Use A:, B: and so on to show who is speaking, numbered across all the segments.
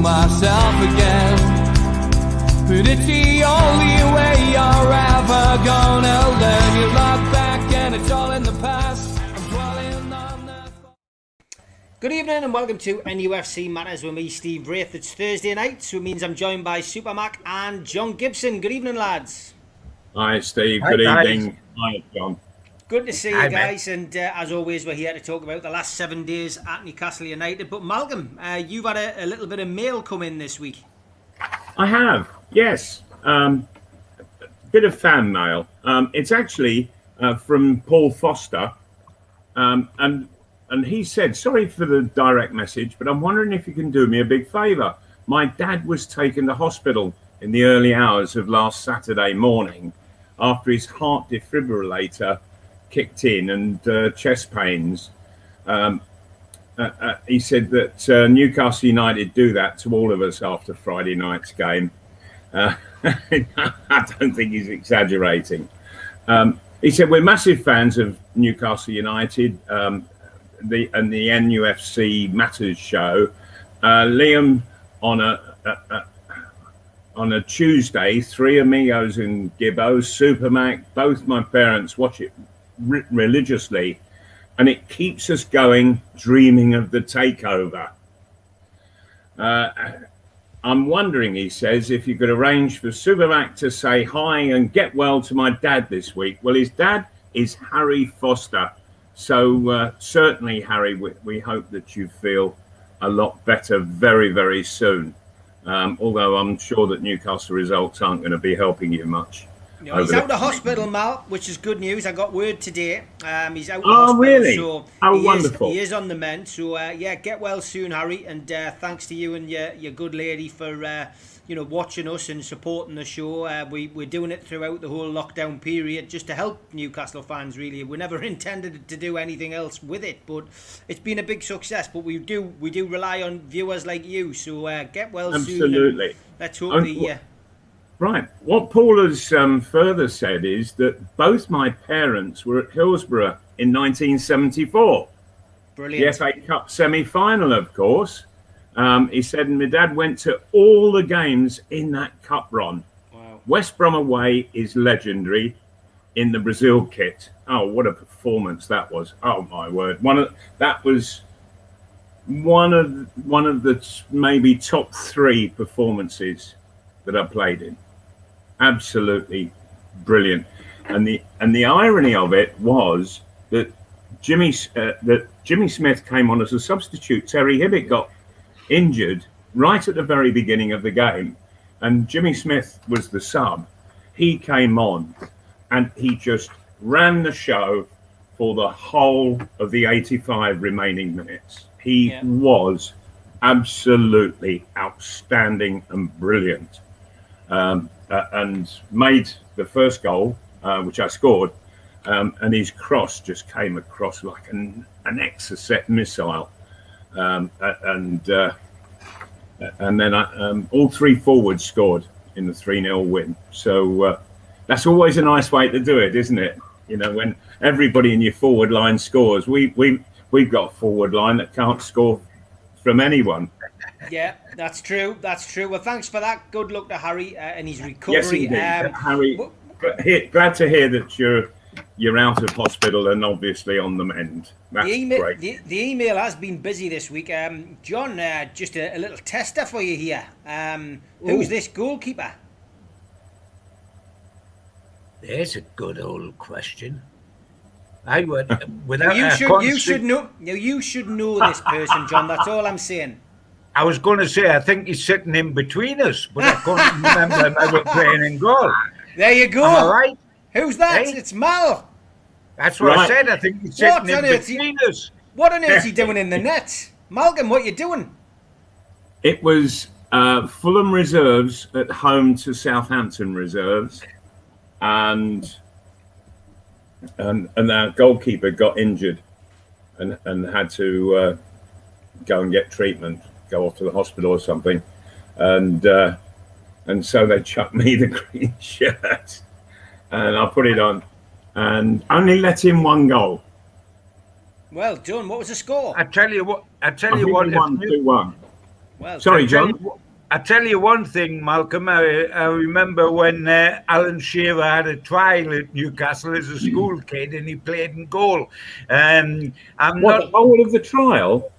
A: myself again. But it's the only way you're ever gonna learn. You look back and it's all in the past. I'm dwelling on that.
B: Good evening and welcome to NUFC Matters with me, Steve Wraith. It's Thursday night, so it means I'm joined by Supermac and John Gibson. Good evening, lads.
C: Hi, Steve. Good evening. Hi, John.
B: Good to see you guys, and as always, we're here to talk about the last 7 days at Newcastle United. But Malcolm, you've had a little bit of mail come in this week.
C: I have, yes. Bit of fan mail. It's actually from Paul Foster, and he said, sorry for the direct message, but I'm wondering if you can do me a big favour. My dad was taken to hospital in the early hours of last Saturday morning after his heart defibrillator kicked in and chest pains. He said that Newcastle United do that to all of us after Friday night's game. I don't think he's exaggerating. He said we're massive fans of Newcastle United and the NUFC Matters show. Liam on a Tuesday, three amigos and Gibbo, Supermac, both my parents watch it religiously, and it keeps us going, dreaming of the takeover. I'm wondering, he says, if you could arrange for Supermac to say hi and get well to my dad this week. Well, his dad is Harry Foster. So certainly, Harry, we hope that you feel a lot better very, very soon. Although I'm sure that Newcastle results aren't going to be helping you much.
B: No, he's out of hospital, Mal, which is good news. I got word today. He's out of hospital.
C: Oh, really?
B: So
C: wonderful.
B: He is on the mend. So, yeah, get well soon, Harry. And thanks to you and your good lady for, watching us and supporting the show. We're doing it throughout the whole lockdown period just to help Newcastle fans, really. We never intended to do anything else with it, but it's been a big success. But we do rely on viewers like you. So get well soon.
C: Absolutely.
B: Let's hope
C: Right. What Paul has further said is that both my parents were at Hillsborough in 1974.
B: Brilliant.
C: The FA Cup semi-final, of course. He said, and my dad went to all the games in that cup run.
B: Wow.
C: West Brom away is legendary in the Brazil kit. Oh, what a performance that was. Oh, my word. That was one of the maybe top 3 performances that I played in. Absolutely brilliant. And the irony of it was that Jimmy Smith came on as a substitute. Terry Hibbitt got injured right at the very beginning of the game, and Jimmy Smith was the sub. He came on and he just ran the show for the whole of the 85 remaining minutes. He was absolutely outstanding and brilliant. And made the first goal, which I scored, and his cross just came across like an Exocet missile. And then all 3 forwards scored in the 3-0 win. So that's always a nice way to do it, isn't it? You know, when everybody in your forward line scores. We've got a forward line that can't score from anyone.
B: Yeah, that's true. That's true. Well, thanks for that. Good luck to Harry and his recovery.
C: Yes, indeed. Harry, glad to hear that you're out of hospital and obviously on the mend. That's great.
B: The email has been busy this week. John, just a little tester for you here. Who's this goalkeeper?
D: There's a good old question. I would, without
B: you should know. Now you should know this person, John. That's all I'm saying.
D: I was going to say, I think he's sitting in between us, but I couldn't remember him ever playing in goal.
B: There you go.
D: Am I right?
B: Who's that?
D: Hey?
B: It's Mal.
D: That's what I said. I think he's sitting in between us.
B: What on earth is he doing in the net? Malcolm, what are you doing?
C: It was Fulham reserves at home to Southampton reserves, and our goalkeeper got injured and had to go and get treatment, go off to the hospital or something, and so they chucked me the green shirt, and I put it on, and only let in 1 goal.
B: Well done. What was the score?
D: I tell you what.
C: We won 2-1.
B: Well,
C: Sorry, John.
D: I tell you one thing, Malcolm. I remember when Alan Shearer had a trial at Newcastle as a school kid, and he played in goal. I'm
C: What,
D: not.
C: the whole of the trial?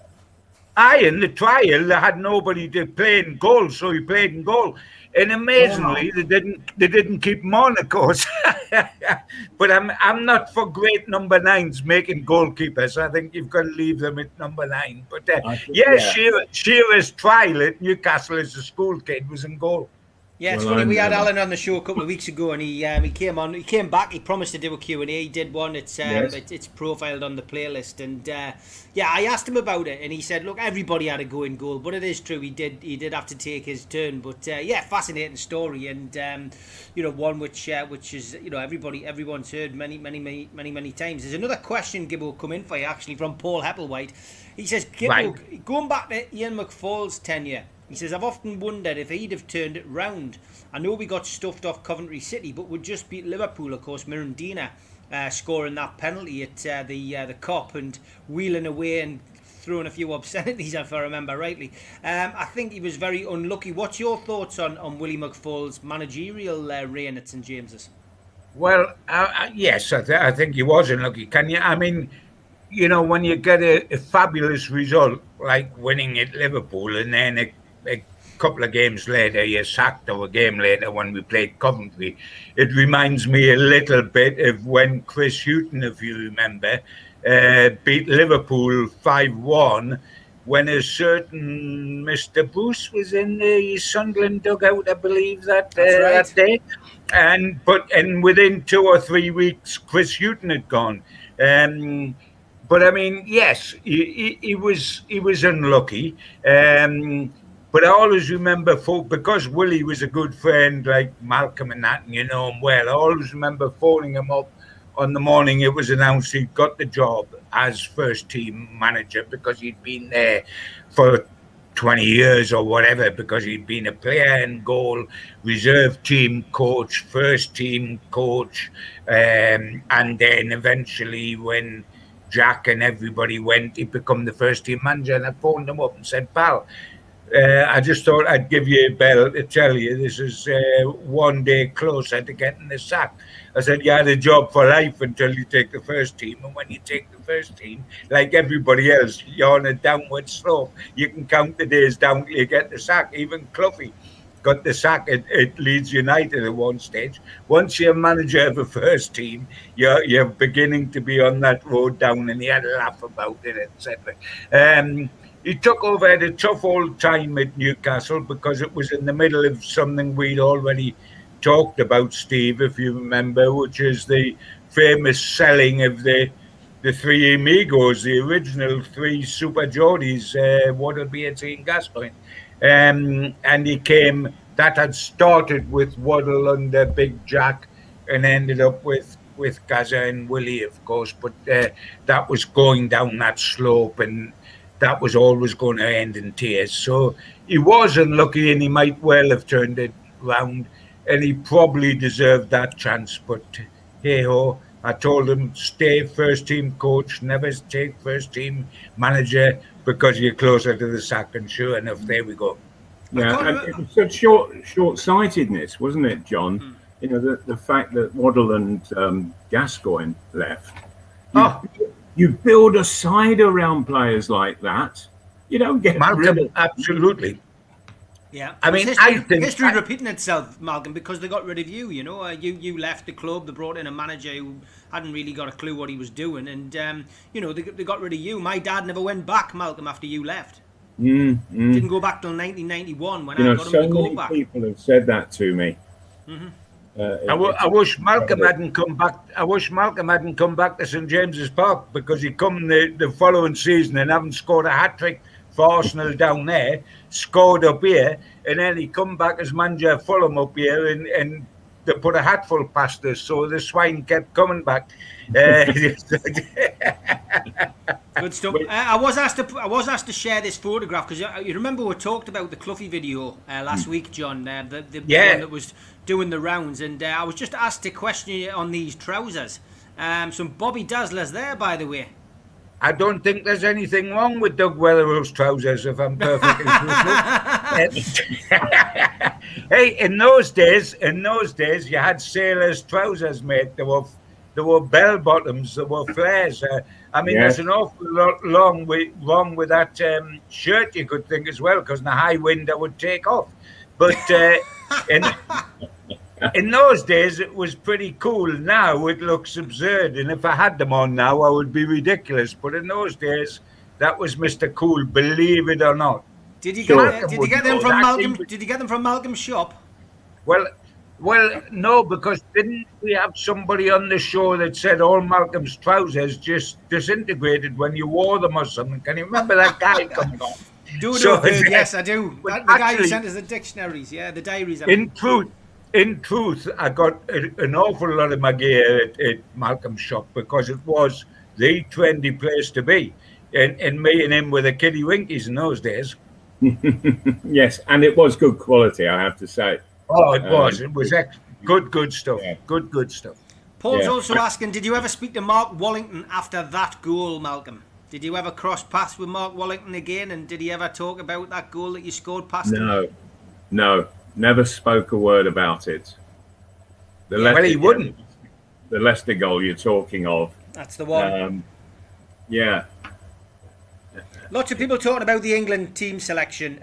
D: In the trial, they had nobody to play in goal, so he played in goal. And amazingly, they didn't keep him on, of course. But I'm not for great number nines making goalkeepers. I think you've got to leave them at number 9. But Shearer's trial at Newcastle as a school kid was in goal.
B: Yeah, it's funny. We had Alan on the show a couple of weeks ago, and he came on. He came back. He promised to do a Q&A. He did one. It's it's profiled on the playlist, and I asked him about it, and he said, "Look, everybody had a go in goal, but it is true he did have to take his turn." But fascinating story, and one which is everyone's heard many times. There's another question, Gibbo, come in for you actually from Paul Hepplewhite. He says, Gibbo, going back to Ian McFall's tenure. He says, I've often wondered if he'd have turned it round. I know we got stuffed off Coventry City, but would just beat Liverpool, of course, Mirandina scoring that penalty at the Kop and wheeling away and throwing a few obscenities, if I remember rightly. I think he was very unlucky. What's your thoughts on Willie McFall's managerial reign at St James's?
D: Well, yes, I think he was unlucky. When you get a fabulous result like winning at Liverpool and then a couple of games later you're sacked, or a game later when we played Coventry, it reminds me a little bit of when Chris Hughton, if you remember, beat Liverpool 5-1 when a certain Mr. Bruce was in the Sunderland dugout, I believe, that day. And within 2 or 3 weeks, Chris Hughton had gone. But I mean, yes, he was unlucky. But I always remember, because Willie was a good friend like Malcolm and that, and you know him well, I always remember phoning him up on the morning it was announced he'd got the job as first team manager, because he'd been there for 20 years or whatever, because he'd been a player in goal, reserve team coach, first team coach, and then eventually when Jack and everybody went, he became the first team manager. And I phoned him up and said, pal, I just thought I'd give you a bell to tell you this is one day closer to getting the sack. I said, you had a job for life until you take the first team. And when you take the first team, like everybody else, you're on a downward slope. You can count the days down till you get the sack. Even Cloughie got the sack at Leeds United at one stage. Once you're manager of a first team, you're beginning to be on that road down, and he had a laugh about it, etc. He took over at a tough old time at Newcastle because it was in the middle of something we'd already talked about, Steve, if you remember, which is the famous selling of the three Amigos, the original 3 Super Geordies, Waddle, Beatty and Gascoigne. And that had started with Waddle under Big Jack and ended up with Gaza and Willie, of course, but that was going down that slope, and that was always going to end in tears. So he was unlucky, and he might well have turned it round, and he probably deserved that chance. But hey-ho, I told him, stay first team coach, never take first team manager, because you're closer to the sack. And sure enough, there we go.
C: Yeah, and it was such short-sightedness, wasn't it, John? You know, the fact that Waddle and Gascoigne left. You build a side around players like that. You don't get rid of
D: absolutely.
B: Yeah,
D: I mean,
B: history repeating itself, Malcolm, because they got rid of you. You know, you left the club. They brought in a manager who hadn't really got a clue what he was doing, and they got rid of you. My dad never went back, Malcolm, after you left. Didn't go back till 1991 when I got him to go back.
C: People have said that to me.
D: I wish Malcolm hadn't come back. I wish Malcolm hadn't come back to St James's Park, because he come the following season and haven't scored a hat-trick for Arsenal down there, scored up here, and then he come back as manager of Fulham up here, and they put a hatful past us, so the swine kept coming back.
B: Good stuff. I was asked to share this photograph, because you remember we talked about the Cloughie video last week, John, the one that was doing the rounds, and I was just asked to question you on these trousers. Some Bobby Dazzlers there, by the way.
D: I don't think there's anything wrong with Doug Weatherall's trousers, if I'm perfectly truthful. Hey, in those days, you had sailors' trousers, mate. There were bell bottoms, there were flares. I mean,
C: Yes.
D: there's an awful lot wrong with that shirt, you could think as well, because in a high wind, that would take off. But in those days, it was pretty cool. Now it looks absurd, and if I had them on now, I would be ridiculous. But in those days, that was Mr. Cool, believe it or not.
B: Did you
C: Sure.
B: get them from Malcolm? Did you get them from Malcolm's shop?
D: Well, no, because didn't we have somebody on the show that said all Malcolm's trousers just disintegrated when you wore them or something? Can you remember that guy coming on?
B: Yes, I do. The guy who sent us the dictionaries, the diaries.
D: In truth, I got an awful lot of my gear at Malcolm's shop because it was the trendy place to be. And me and him were the kiddie winkies in those days.
C: Yes, and it was good quality, I have to say.
D: Oh, it was. It was good stuff.
C: Yeah.
D: Good stuff.
B: Paul's also asking, did you ever speak to Mark Wallington after that goal, Malcolm? Did you ever cross paths with Mark Wallington again? And did he ever talk about that goal that you scored past him?
C: No. Never spoke a word about it.
D: Well, he wouldn't.
C: The Leicester goal you're talking of.
B: That's the one.
C: Yeah.
B: Lots of people talking about the England team selection.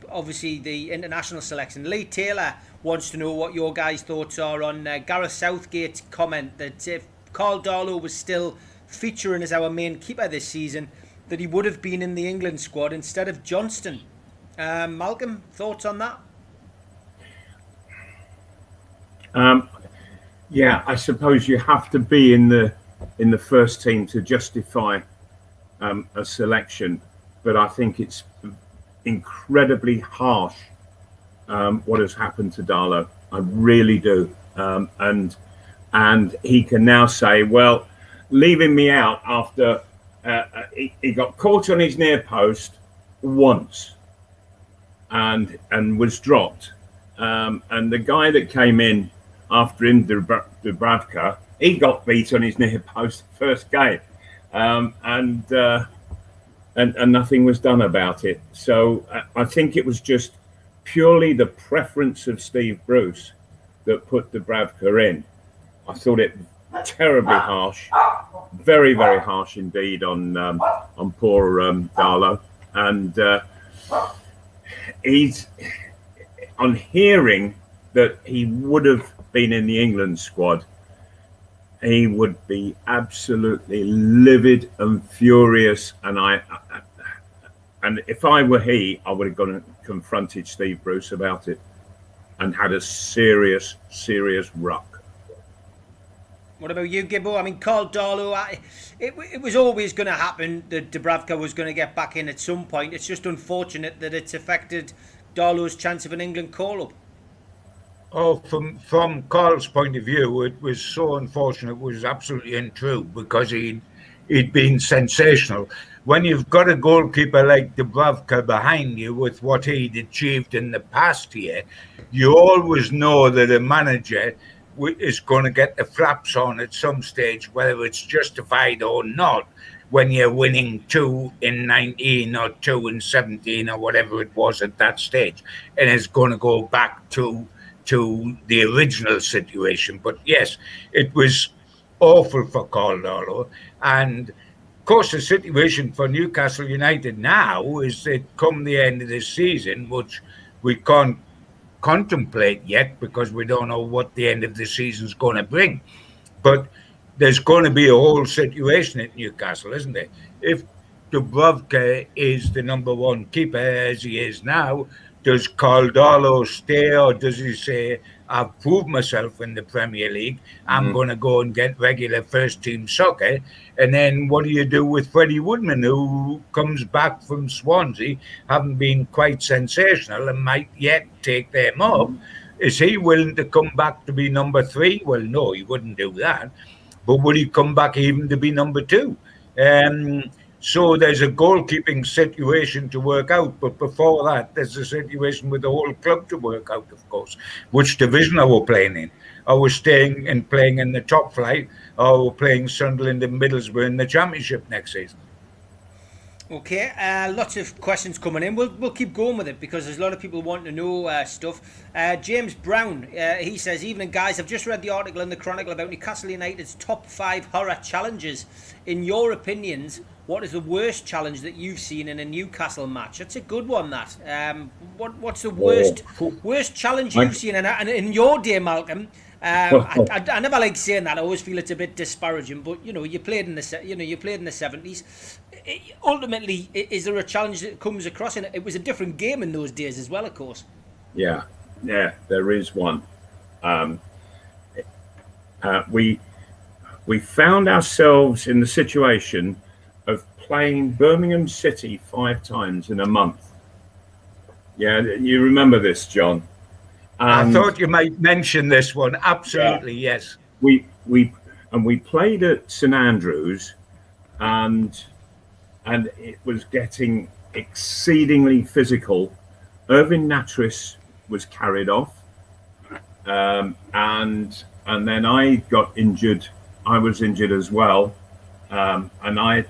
B: Obviously, the international selection. Lee Taylor wants to know what your guys' thoughts are on Gareth Southgate's comment that if Carl Darlow was still featuring as our main keeper this season, that he would have been in the England squad instead of Johnston. Malcolm, thoughts on that?
C: Yeah, I suppose you have to be in the first team to justify a selection, but I think it's incredibly harsh what has happened to Darlow. I really do, and he can now say, well, leaving me out after he got caught on his near post once and was dropped, and the guy that came in after him, Dubravka, he got beat on his near post first game, and nothing was done about it. So I think it was just purely the preference of Steve Bruce that put Dubravka in. I thought it terribly harsh, very, very harsh indeed on poor Darlow, and he's on hearing that he would have been in the England squad, he would be absolutely livid and furious. And if I were he, I would have gone and confronted Steve Bruce about it and had a serious ruck.
B: What about you, Gibbo? I mean, Carl Darlow, it was always going to happen that Dubravka was going to get back in at some point. It's just unfortunate that it's affected Darlow's chance of an England call-up.
D: Oh, from Carl's point of view, it was so unfortunate. It was absolutely untrue because he'd been sensational. When you've got a goalkeeper like Dubravka behind you with what he'd achieved in the past year, you always know that a manager is going to get the flaps on at some stage, whether it's justified or not, when you're winning 2 in 19 or 2 in 17 or whatever it was at that stage, and it's going to go back to the original situation. But yes, it was awful for Carl Darlow. And of course, the situation for Newcastle United now is that come the end of this season, which we can't contemplate yet because we don't know what the end of the season is going to bring. But there's going to be a whole situation at Newcastle, isn't there? If Dubravka is the number one keeper as he is now, does Carl Darlow stay, or does he say, I've proved myself in the Premier League, I'm going to go and get regular first-team soccer? And then what do you do with Freddie Woodman, who comes back from Swansea, having been quite sensational and might yet take them up? Is he willing to come back to be number 3? Well, no, he wouldn't do that. But would he come back even to be number 2? So there's a goalkeeping situation to work out. But before that, there's a situation with the whole club to work out, of course. Which division are we playing in? Are we staying and playing in the top flight? Or are we playing Sunderland and Middlesbrough in the Championship next season?
B: Okay, lots of questions coming in. We'll keep going with it because there's a lot of people wanting to know stuff. James Brown, he says, "Evening guys, I've just read the article in the Chronicle about Newcastle United's top 5 horror challenges. In your opinions, what is the worst challenge that you've seen in a Newcastle match?" That's a good one. That. What's the worst challenge you've seen in your day, Malcolm? I never like saying that. I always feel it's a bit disparaging. But you played in the 70s. Ultimately, is there a challenge that comes across? And it was a different game in those days as well, of course.
C: Yeah, there is one. We found ourselves in the situation of playing Birmingham City 5 times in a month. Yeah, you remember this, John?
D: I thought you might mention this one. Absolutely, yes.
C: We played at St Andrews, and it was getting exceedingly physical. Irving Natris was carried off, and then I got injured. I was injured as well, and I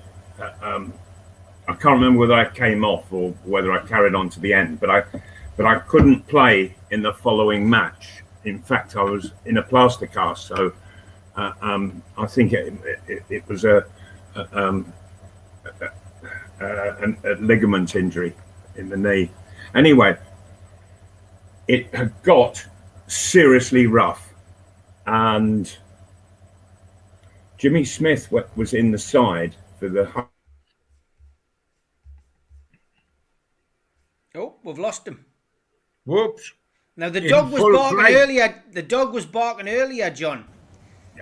C: can't remember whether I came off or whether I carried on to the end, but I couldn't play in the following match. In fact, I was in a plaster cast, so I think it was a ligament injury in the knee. Anyway, it had got seriously rough, and Jimmy Smith was in the side for the.
B: Oh, we've lost him.
D: Whoops.
B: Now the dog was barking earlier. The dog was barking earlier, John.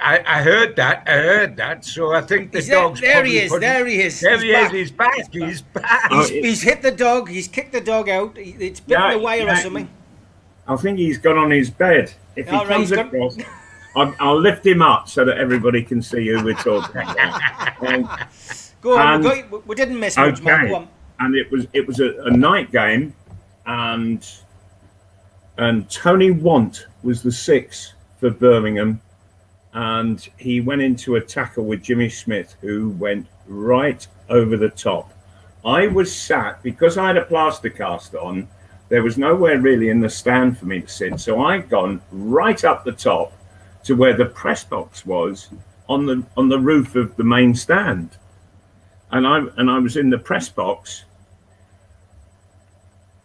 D: I heard that. So I think the dog's
B: there. He is. There he is.
D: There he is. He's back. He's back.
B: He's hit the dog. He's kicked the dog out. It's bitten the wire or something.
C: I think he's gone on his bed. If he comes across, I'll lift him up so that everybody can see who we're talking about.
B: Go on. We didn't miss much, man. Go on.
C: And it was a night game, and Tony Want was the 6 for Birmingham. And he went into a tackle with Jimmy Smith, who went right over the top. I was sat, because I had a plaster cast on, there was nowhere really in the stand for me to sit. So I'd gone right up the top to where the press box was on the roof of the main stand. And I was in the press box,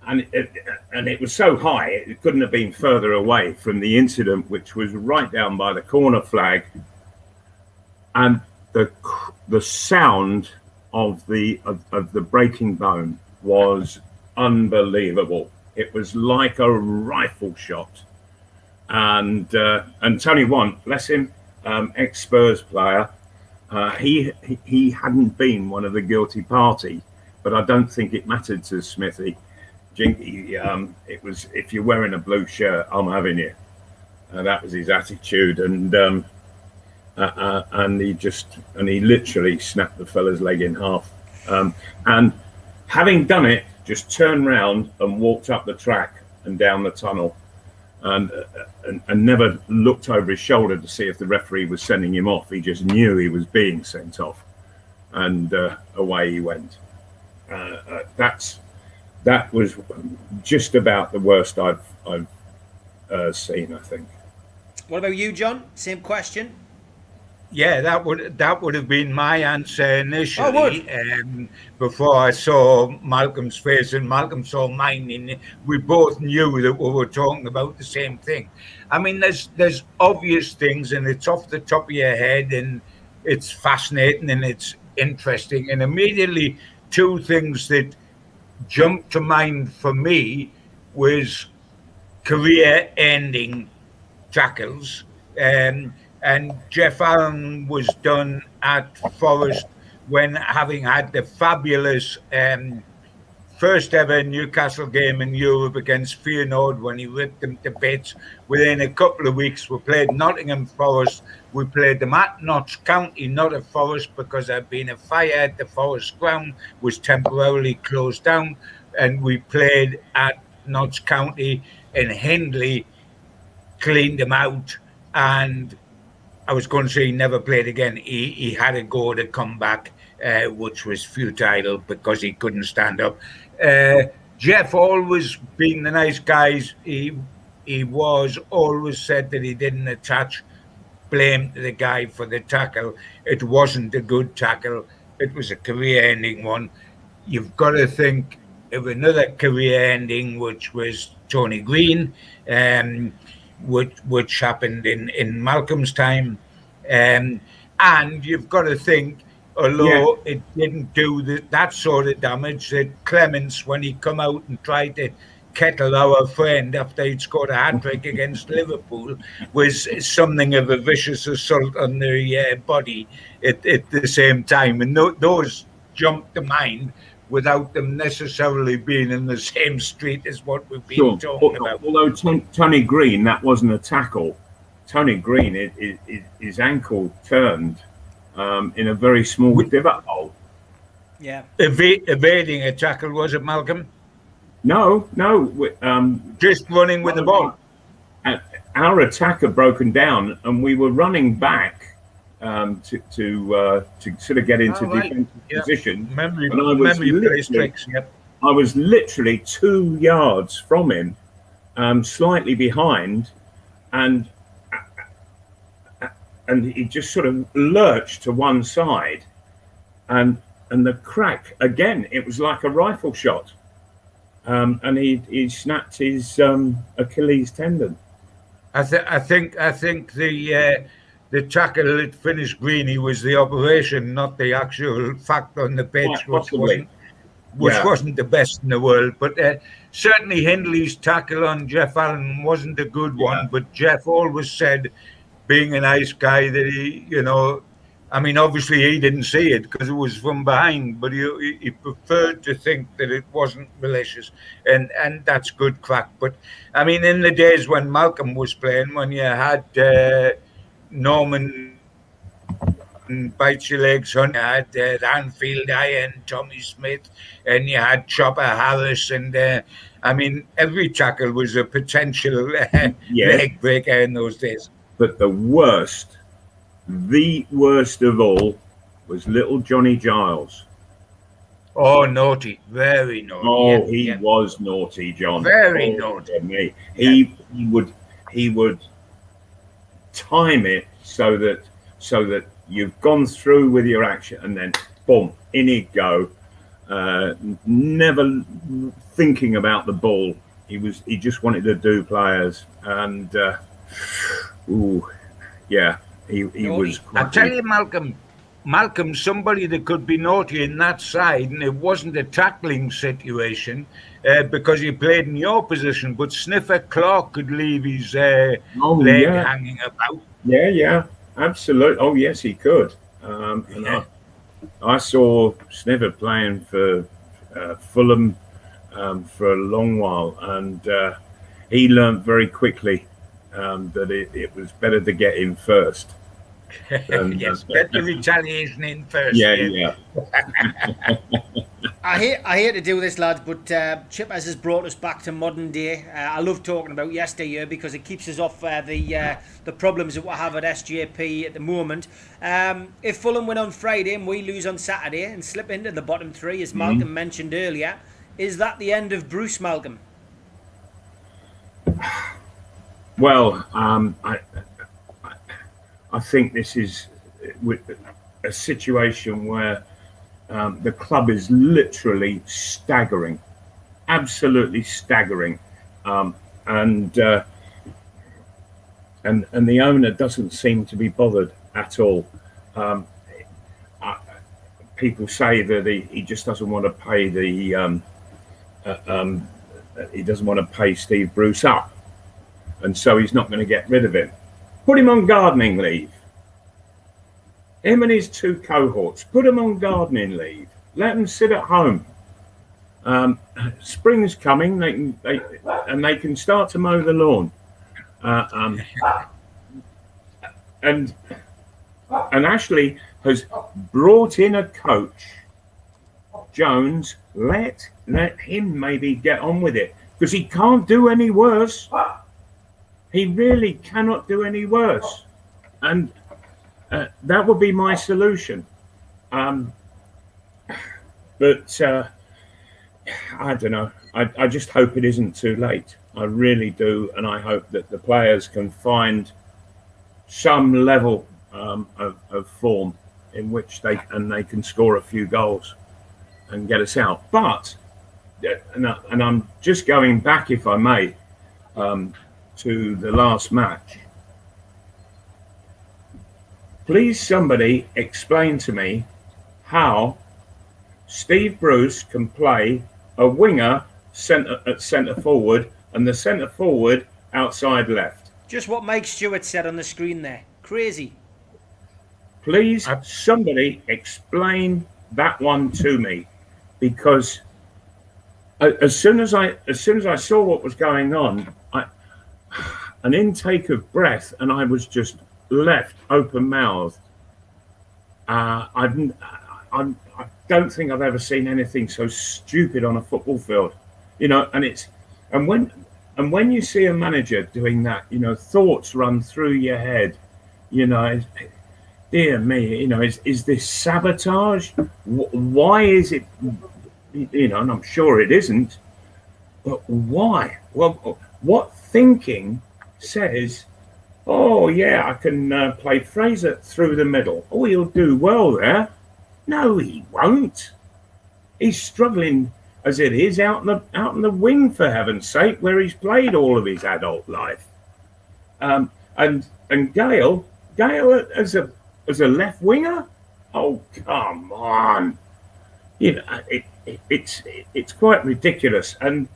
C: and it was so high it couldn't have been further away from the incident, which was right down by the corner flag. And the sound of the breaking bone was unbelievable. It was like a rifle shot. And Tony Want, bless him, ex-Spurs player, he hadn't been one of the guilty party, but I don't think it mattered to Smithy. Jinky, it was, if you're wearing a blue shirt, I'm having you. That was his attitude, and he literally snapped the fella's leg in half. And having done it, just turned round and walked up the track and down the tunnel, and never looked over his shoulder to see if the referee was sending him off. He just knew he was being sent off, and away he went. That was just about the worst I've seen, I think.
B: What about you, John? Same question.
D: Yeah, that would have been my answer initially. Before I saw Malcolm's face and Malcolm saw mine, and we both knew that we were talking about the same thing. I mean, there's obvious things, and it's off the top of your head, and it's fascinating and it's interesting. And immediately, 2 things that jumped to mind for me was career-ending tackles. And Jeff Allen was done at Forest when, having had the fabulous first ever Newcastle game in Europe against Feyenoord, when he ripped them to bits. Within a couple of weeks, we played Nottingham Forest. We played them at Notts County, not at Forest, because there'd been a fire at the Forest ground, was temporarily closed down. And we played at Notts County, and Hindley cleaned them out. And I was going to say he never played again. He had a go to come back which was futile because he couldn't stand up. Jeff always being the nice guys, he was always said that he didn't attach blame to the guy for the tackle. It wasn't a good tackle. It was a career-ending one. You've got to think of another career-ending, which was Tony Green, which happened in Malcolm's time. And you've got to think, although it didn't do that sort of damage, that Clements, when he come out and tried to kettle our friend after he'd scored a hat-trick against Liverpool, was something of a vicious assault on the body at the same time. And those jumped to mind without them necessarily being in the same street as what we've been talking about.
C: Although Tony Green, that wasn't a tackle. Tony Green, his ankle turned in a very small divot hole.
B: Yeah.
D: Evading a tackle, was it, Malcolm?
C: No.
D: Just running with the ball.
C: Our attacker broken down, and we were running back to sort of get into defensive position.
D: Memory plays tricks. Yep.
C: I was literally 2 yards from him, slightly behind, and he just sort of lurched to one side, and the crack again. It was like a rifle shot. And he snapped his Achilles tendon.
D: I think the tackle that finished Greeny was the operation, not the actual fact on the pitch, which wasn't the best in the world. But certainly Hindley's tackle on Jeff Allen wasn't a good one. But Jeff always said, being a nice guy, that he, I mean, obviously he didn't see it because it was from behind, but he preferred to think that it wasn't malicious, and that's good crack. But I mean, in the days when Malcolm was playing, when you had Norman Bite Your Legs Hunt, you had Anfield Iron, Tommy Smith, and you had Chopper Harris, and I mean, every tackle was a potential leg breaker in those days.
C: But the worst of all was little Johnny Giles.
D: Oh, naughty, very naughty.
C: Oh, he was naughty, John.
D: Very naughty.
C: Me. He would time it so that you've gone through with your action, and then boom, in he'd go. Never thinking about the ball. He just wanted to do players, and He was.
D: I tell you, Malcolm, somebody that could be naughty in that side, and it wasn't a tackling situation because he played in your position. But Sniffer Clark could leave his leg hanging about.
C: Yeah, absolutely. Oh yes, he could. And I saw Sniffer playing for Fulham for a long while, and he learned very quickly that it was better to get in first.
D: Yes, get the retaliation in first.
C: Yeah.
B: I hate to do this, lads, but Chip has brought us back to modern day. I love talking about yesteryear because it keeps us off the problems that we have at SJP at the moment. If Fulham win on Friday and we lose on Saturday and slip into the bottom three, as Malcolm mentioned earlier, is that the end of Bruce, Malcolm?
C: Well, I think this is a situation where the club is literally staggering, absolutely staggering, and the owner doesn't seem to be bothered at all. People say that he just doesn't want to pay he doesn't want to pay Steve Bruce up, and so he's not going to get rid of him. Put him on gardening leave. Him and his two cohorts, put them on gardening leave. Let them sit at home. Spring's coming, they can start to mow the lawn. And Ashley has brought in a coach, Jones. Let him maybe get on with it, because he can't do any worse. He really cannot do any worse, and that would be my solution. But I don't know. I just hope it isn't too late. I really do, and I hope that the players can find some level of form in which they can score a few goals and get us out. But and I'm just going back, if I may, to the last match. Please, somebody explain to me how Steve Bruce can play a winger at centre forward and the centre forward outside left.
B: Just what Mike Stewart said on the screen there. Crazy.
C: Please, somebody explain that one to me, because as soon as I saw what was going on, an intake of breath, and I was just left open mouthed. I don't think I've ever seen anything so stupid on a football field, and when you see a manager doing that, thoughts run through your head, dear me, is this sabotage? Why is it, and I'm sure it isn't, but why? Well, what thinking says, oh yeah, I can play Fraser through the middle. Oh, he'll do well there. No, he won't. He's struggling as it is out in the wing, for heaven's sake, where he's played all of his adult life. And Gale as a left winger. Oh, come on. It's quite ridiculous. And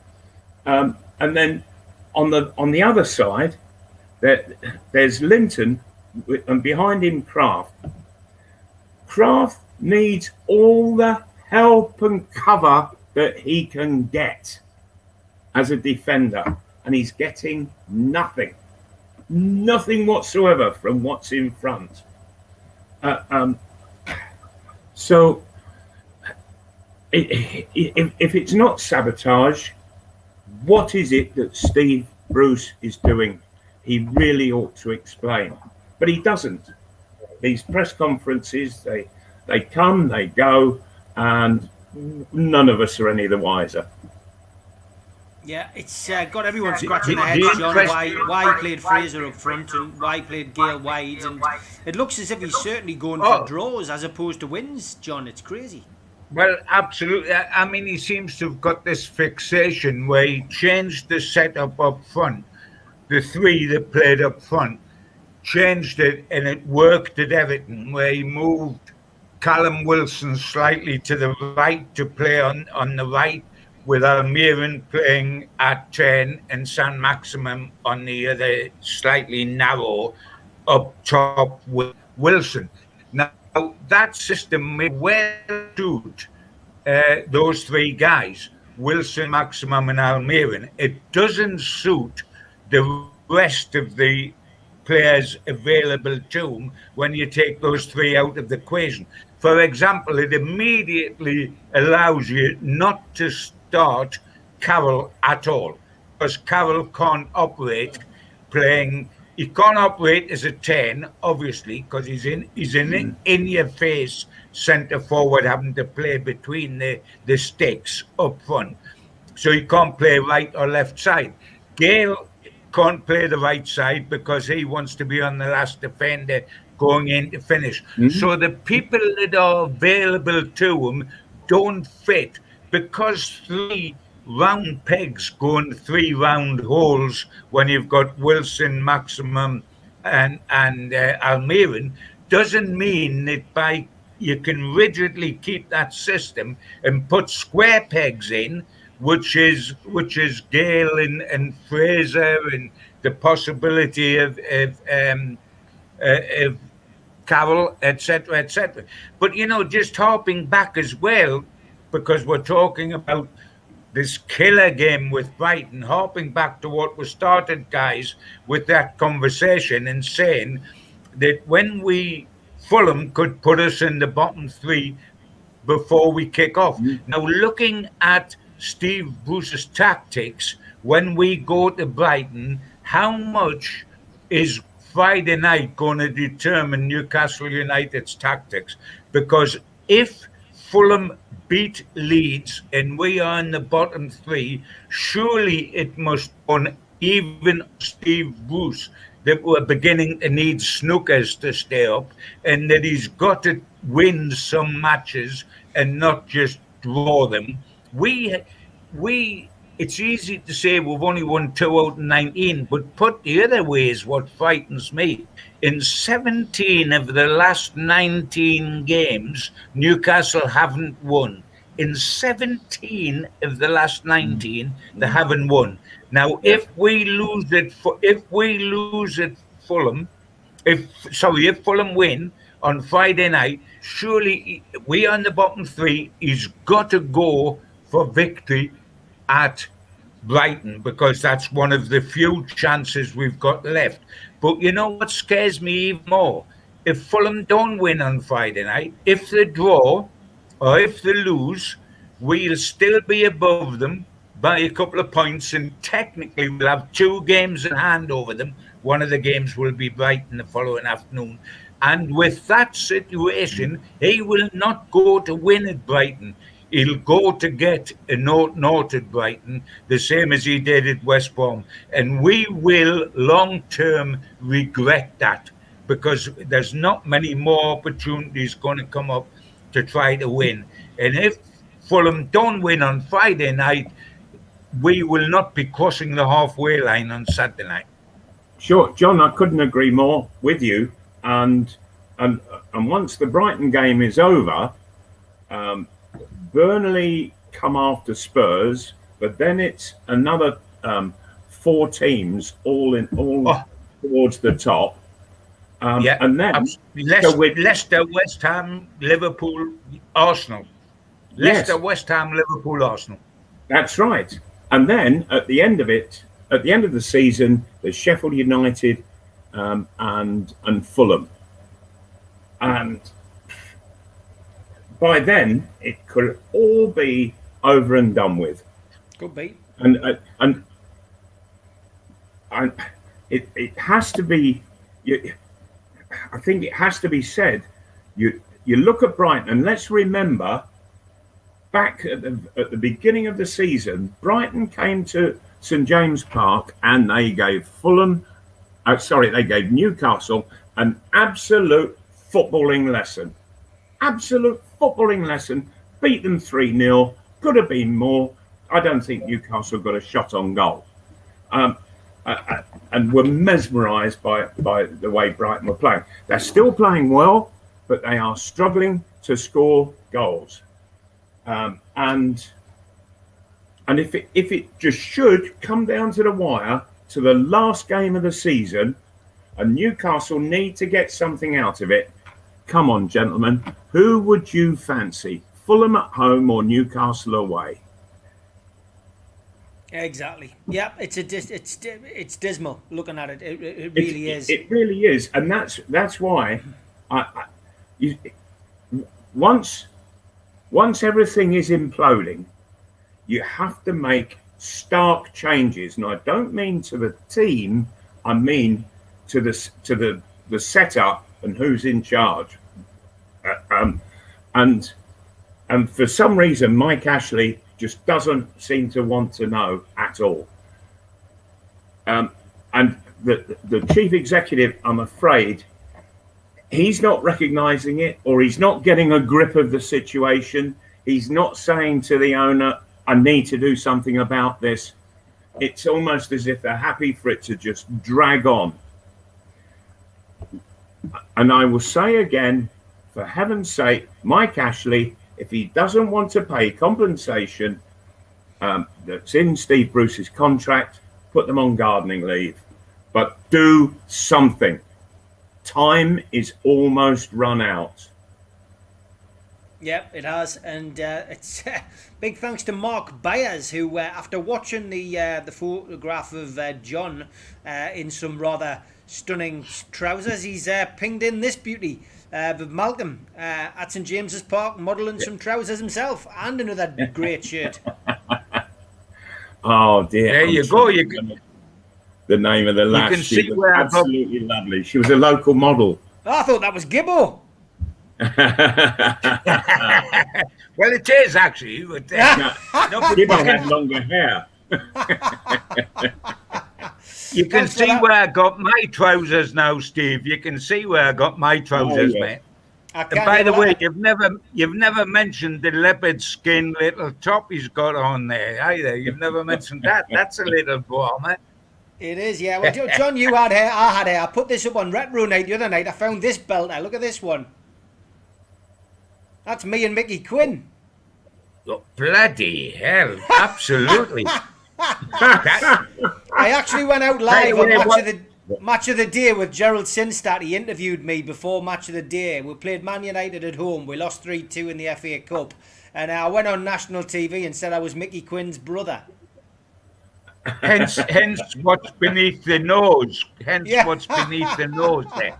C: then on the other side, there's Linton, and behind him Kraft. Kraft needs all the help and cover that he can get as a defender, and he's getting nothing whatsoever from what's in front. So if it's not sabotage, what is it that Steve Bruce is doing? He really ought to explain, but he doesn't. These press conferences, they come, they go, and none of us are any the wiser.
B: Yeah, it's got everyone scratching their heads, John, why he played Fraser up front and why he played Gale wide, and it looks as if he's certainly going for draws as opposed to wins, John. It's crazy.
D: Well, absolutely. I mean, he seems to have got this fixation where he changed the setup up front. The three that played up front, changed it, and it worked at Everton, where he moved Callum Wilson slightly to the right to play on the right, with Almiron playing at 10 and San Maximum on the other, slightly narrow up top with Wilson. Now, that system may well suit those three guys, Wilson, Maximum and Almiron. It doesn't suit the rest of the players available to him when you take those three out of the equation. For example, it immediately allows you not to start Carroll at all, because Carroll can't operate playing. He can't operate as a 10, obviously, because he's in your face centre forward, having to play between the sticks up front. So he can't play right or left side. Gale can't play the right side because he wants to be on the last defender going in to finish. So the people that are available to him don't fit, because 3 round pegs go in 3 round holes when you've got Wilson, Maximum and Almiron, doesn't mean that you can rigidly keep that system and put square pegs in, which is Gale and Fraser and the possibility of Carroll, etc., etc. But just harping back as well, because we're talking about this killer game with Brighton, harping back to what was started, guys, with that conversation and saying that when Fulham could put us in the bottom 3 before we kick off. Now, looking at Steve Bruce's tactics, when we go to Brighton, how much is Friday night going to determine Newcastle United's tactics? Because if Fulham beat Leeds and we are in the bottom three, surely it must on even Steve Bruce that we're beginning to need snookers to stay up, and that he's got to win some matches and not just draw them. We it's easy to say we've only won 2 out of 19, but put the other way is what frightens me. In 17 of the last 19 games, Newcastle haven't won. In 17 of the last 19, they haven't won. Now, if we lose at Fulham, if Fulham win on Friday night, surely we are in the bottom three. He's got to go for victory at Brighton, because that's one of the few chances we've got left. But you know what scares me even more? If Fulham don't win on Friday night, if they draw or if they lose, we'll still be above them by a couple of points, and technically we'll have 2 games in hand over them. One of the games will be Brighton the following afternoon. And with that situation, he will not go to win at Brighton. He'll go to get a note at Brighton, the same as he did at West Brom. And we will long-term regret that, because there's not many more opportunities going to come up to try to win. And if Fulham don't win on Friday night, we will not be crossing the halfway line on Saturday night.
C: Sure, John, I couldn't agree more with you. And once the Brighton game is over, Burnley come after Spurs, but then it's another 4 teams all towards the top. And then
D: Leicester, West Ham, Liverpool, Arsenal. Leicester, West Ham, Liverpool, Arsenal.
C: That's right. And then at the end of the season, there's Sheffield United and Fulham. And by then, it could all be over and done with.
B: Could be.
C: And it has to be. I think it has to be said. You look at Brighton, and let's remember, back at the beginning of the season, Brighton came to St James Park and they gave they gave Newcastle an absolute footballing lesson. Absolute footballing lesson. Beat them 3-0. Could have been more. I don't think Newcastle got a shot on goal. And were mesmerised by the way Brighton were playing. They're still playing well, but they are struggling to score goals. And if it just should come down to the wire, to the last game of the season, and Newcastle need to get something out of it, come on, gentlemen, who would you fancy? Fulham at home or Newcastle away?
B: Exactly. Yeah, it's dismal looking at it. It really is.
C: It really is, and that's why once everything is imploding, you have to make stark changes. And I don't mean to the team; I mean to the setup and who's in charge. And for some reason, Mike Ashley just doesn't seem to want to know at all. And the chief executive, I'm afraid, he's not recognising it, or he's not getting a grip of the situation. He's not saying to the owner, I need to do something about this. It's almost as if they're happy for it to just drag on. And I will say again, for heaven's sake, Mike Ashley, if he doesn't want to pay compensation that's in Steve Bruce's contract, put them on gardening leave. But do something. Time is almost run out.
B: Yep, it has, and it's big thanks to Mark Byers, who, after watching the photograph of John in some rather stunning trousers, he's pinged in this beauty with Malcolm at St James's Park, modelling some trousers himself, and another great shirt.
C: Oh dear!
D: There you go.
C: The name of the lass. She was absolutely lovely. She was a local model.
B: Oh, I thought that was Gibbo.
D: Well, it is actually. But,
C: Yeah.
D: no, but
C: Gibbo had longer hair.
D: you can
B: Thanks for
D: see
B: that.
D: where I got my trousers now, Steve. You can see where I got my trousers,
C: yeah.
D: mate.
B: I
D: And
B: can't
D: by
B: get
D: the way,
B: what-
D: you've never mentioned the leopard skin little top he's got on there either. You've never mentioned that. That's a little bomber.
B: It is, yeah. Well, John, you had hair. I had hair. I put this up on Retro Night the other night. I found this belter. Look at this one. That's me and Mickey Quinn.
D: Oh, bloody hell! Absolutely. That-
B: I actually went out
D: By
B: live
D: the
B: on
D: way,
B: Match of the Day with Gerald Sinstadt. He interviewed me before Match of the Day. We played Man United at home. We lost 3-2 in the FA Cup. And I went on national TV and said I was Mickey Quinn's brother.
D: hence what's beneath the nose. Hence
B: Yeah.
D: what's beneath the nose there.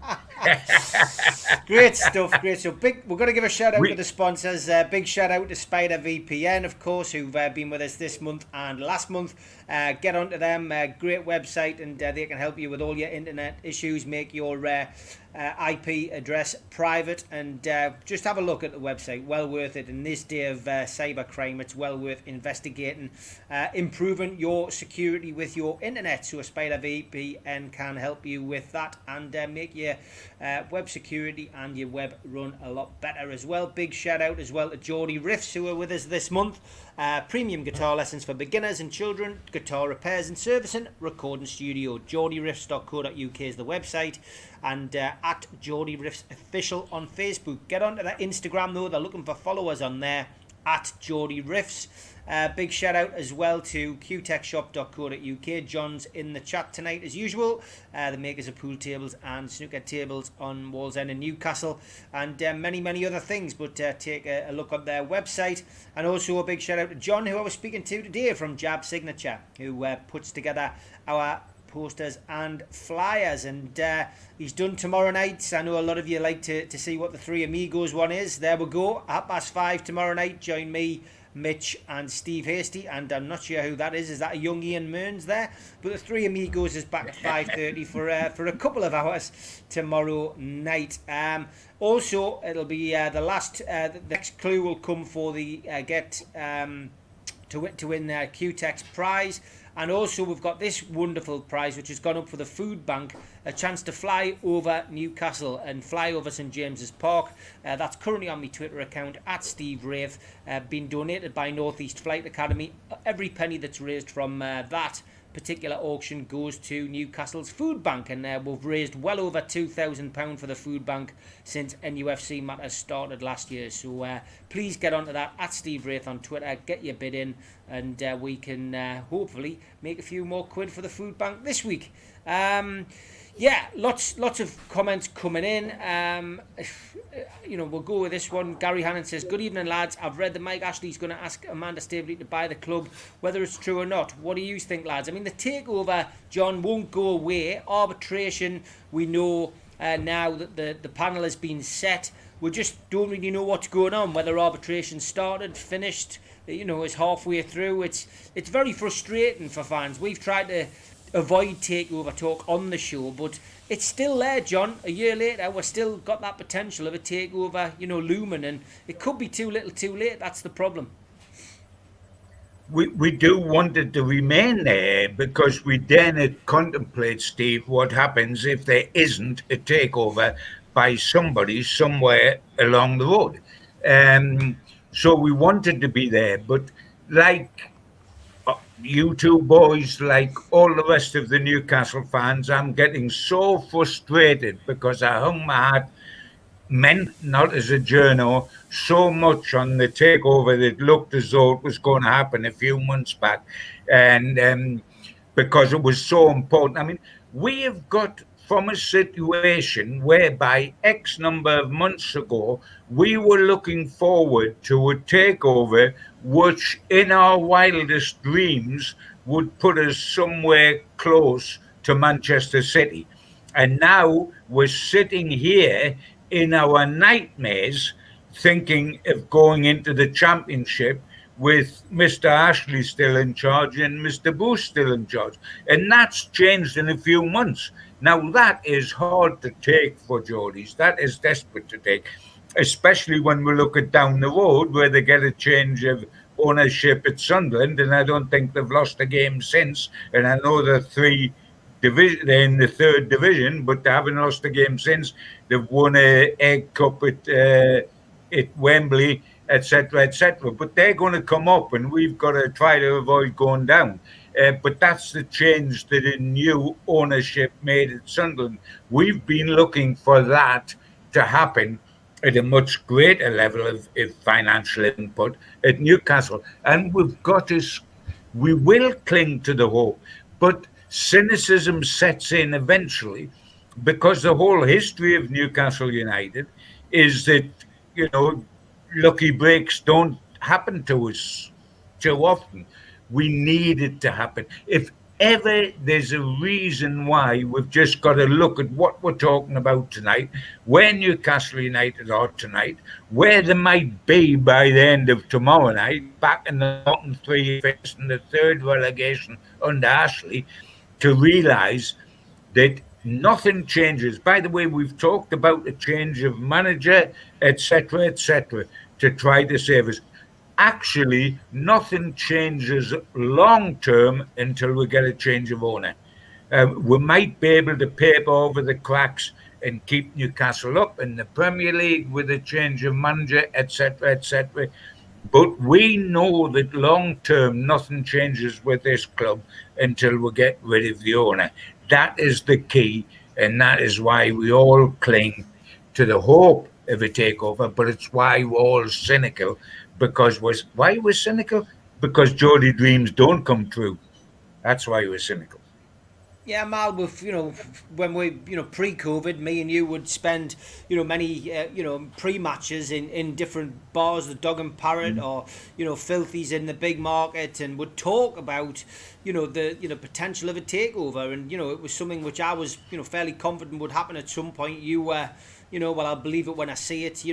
B: Great stuff, great stuff. We're going to give a shout out
D: We-
B: to the sponsors. Big shout out to Spider VPN, of course, who've been with us this month and last month. Get onto them. Great website, and they can help you with all your internet issues. Make your IP address private, and just have a look at the website. Well worth it. In this day of cybercrime, it's well worth investigating, improving your security with your internet. So a Spider VPN can help you with that and make your web security and your web run a lot better as well. Big shout out as well to Geordie Riffs, who are with us this month. Premium guitar lessons for beginners and children, guitar repairs and servicing, recording studio. geordieriffs.co.uk is the website, and at Geordie Riffs Official on Facebook. Get onto that Instagram though, they're looking for followers on there, at Geordie Riffs. Big shout out as well to qtechshop.co.uk. John's in the chat tonight as usual. The makers of pool tables and snooker tables on Wallsend in Newcastle, and many other things. But take a look on their website. And also a big shout out to John, who I was speaking to today from Jab Signature, who puts together our posters and flyers, and he's done tomorrow night. I know a lot of you like to see what the Three Amigos one is. There we go, 5:30 tomorrow night. Join me, Mitch and Steve Hasty, and I'm not sure who that is. Is that a young Ian Mearns there? But the Three Amigos is back at 5:30 for a couple of hours tomorrow night. Also, it'll be the last. The next clue will come for the to win their QTEX prize. And also we've got this wonderful prize which has gone up for the food bank, a chance to fly over Newcastle and fly over St James's Park. That's currently on my Twitter account at Steve Wraith, been donated by North East Flight Academy. Every penny that's raised from that particular auction goes to Newcastle's food bank, and we've raised well over £2,000 for the food bank since NUFC matters started last year. So please get onto that at Steve Wraith on Twitter, get your bid in, and we can hopefully make a few more quid for the food bank this week. Yeah, lots of comments coming in. We'll go with this one. Gary Hannon says, "Good evening, lads. I've read that Mike Ashley's going to ask Amanda Staveley to buy the club, whether it's true or not. What do you think, lads?" I mean, the takeover, John, won't go away. Arbitration, we know now that the panel has been set. We just don't really know what's going on, whether arbitration started, finished, is halfway through. It's very frustrating for fans. We've tried to avoid takeover talk on the show, but it's still there, John. A year later, we've still got that potential of a takeover, looming, and it could be too little too late. That's the problem.
D: We do want it to remain there, because we then contemplate, Steve, what happens if there isn't a takeover by somebody somewhere along the road. So we wanted to be there, but like you two boys, like all the rest of the Newcastle fans, I'm getting so frustrated because I hung my hat, not as a journo, so much on the takeover that looked as though it was going to happen a few months back, and because it was so important. I mean, we have got from a situation whereby X number of months ago we were looking forward to a takeover which in our wildest dreams would put us somewhere close to Manchester City. And now we're sitting here in our nightmares thinking of going into the Championship with Mr. Ashley still in charge and Mr. Bush still in charge. And that's changed in a few months. Now, that is hard to take for Geordies. That is desperate to take. especially when we look at down the road where they get a change of ownership at Sunderland, and I don't think they've lost a game since. And I know they're they're in the third division, but they haven't lost a game since. They've won a Egg Cup at Wembley, etc., etc. But they're going to come up, and we've got to try to avoid going down. But that's the change that a new ownership made at Sunderland. We've been looking for that to happen at a much greater level of financial input at Newcastle. And we will cling to the hope. But cynicism sets in eventually, because the whole history of Newcastle United is that, lucky breaks don't happen to us too often. We need it to happen. If ever there's a reason why, we've just got to look at what we're talking about tonight, where Newcastle United are tonight, where they might be by the end of tomorrow night, back in the bottom three, facing the third relegation under Ashley, to realise that nothing changes. By the way, we've talked about a change of manager, etc., to try to save us. Actually, nothing changes long term until we get a change of owner. We might be able to paper over the cracks and keep Newcastle up in the Premier League with a change of manager, etc., etc. But we know that long term, nothing changes with this club until we get rid of the owner. That is the key, and that is why we all cling to the hope of a takeover. But it's why we're all cynical. Why we're cynical? Because Geordie dreams don't come true. That's why we're cynical.
B: Yeah, Mal, when we, pre-COVID, me and you would spend, many, pre-matches in different bars, the Dog and Parrot, or, Filthies in the big market, and would talk about, the potential of a takeover. And, it was something which I was, fairly confident would happen at some point. You were, well, I'll believe it when I see it,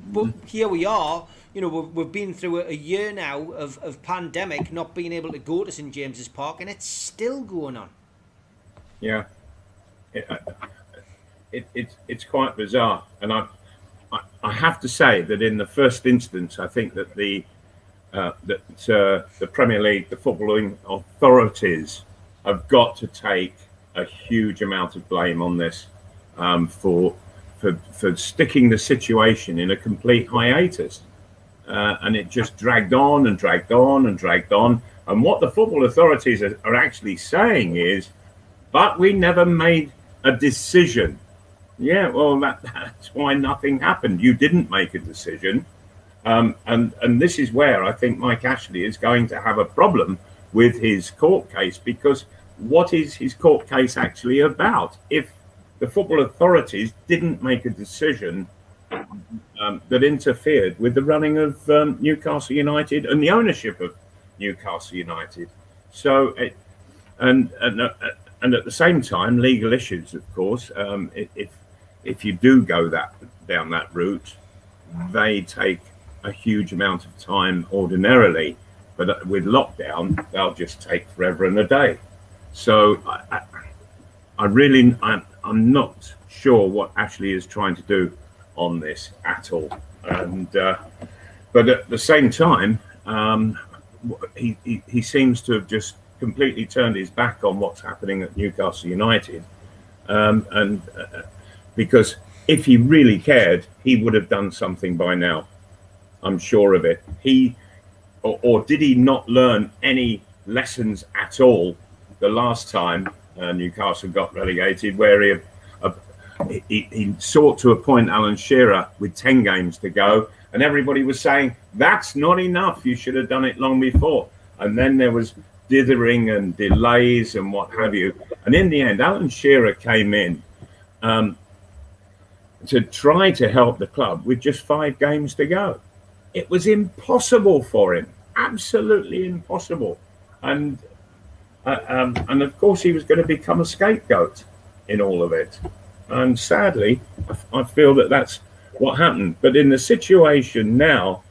B: but here we are. We've been through a year now of pandemic, not being able to go to St James's Park, and it's still going on.
C: Yeah, it's quite bizarre, and I have to say that in the first instance, I think that the Premier League, the footballing authorities, have got to take a huge amount of blame on this for sticking the situation in a complete hiatus. And it just dragged on and dragged on and dragged on. And what the football authorities are actually saying is, but we never made a decision. Yeah, well, that's why nothing happened. You didn't make a decision. And this is where I think Mike Ashley is going to have a problem with his court case, because what is his court case actually about? If the football authorities didn't make a decision that interfered with the running of Newcastle United and the ownership of Newcastle United. So, and at the same time, legal issues, of course. If you do go down that route, they take a huge amount of time ordinarily, but with lockdown, they'll just take forever and a day. So, I'm not sure what Ashley is trying to do on this at all, and but at the same time, he seems to have just completely turned his back on what's happening at Newcastle United, and because if he really cared, he would have done something by now. I'm sure of it. Or did he not learn any lessons at all the last time Newcastle got relegated, where he sought to appoint Alan Shearer with 10 games to go, and everybody was saying, that's not enough, you should have done it long before. And then there was dithering and delays and what have you. And in the end, Alan Shearer came in to try to help the club with just 5 games to go. It was impossible for him, absolutely impossible. And of course, he was going to become a scapegoat in all of it. And sadly, I feel that that's what happened. But in the situation now,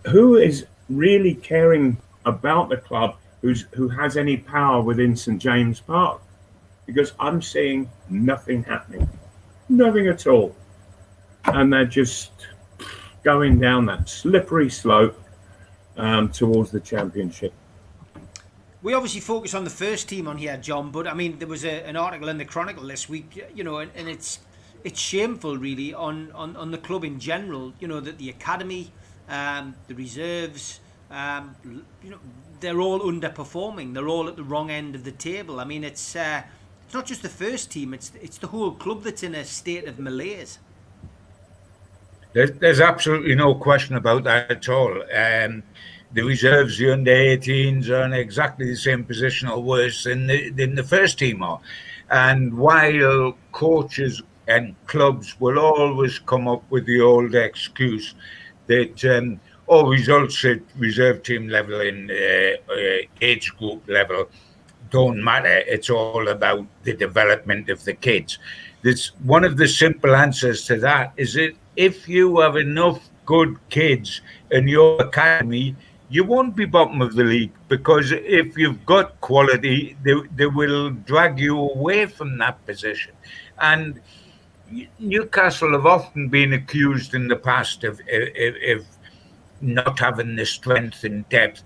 C: who is really caring about the club who has any power within St James Park? Because I'm seeing nothing happening. nothing at all. And they're just going down that slippery slope towards the championship.
B: We obviously focus on the first team on here, John, but I mean, there was an article in the Chronicle this week, you know, and it's shameful, really, on the club in general, you know, that the academy, the reserves, you know, they're all underperforming. They're all at the wrong end of the table. I mean, it's not just the first team, it's the whole club that's in a state of malaise.
D: There's absolutely no question about that at all. The reserves, the under-18s, are in exactly the same position or worse than the first team are. And while coaches and clubs will always come up with the old excuse that all results at reserve team level and age group level don't matter, it's all about the development of the kids. That's one of the simple answers to that, is that if you have enough good kids in your academy, you won't be bottom of the league, because if you've got quality, they will drag you away from that position. And Newcastle have often been accused in the past of not having the strength and depth.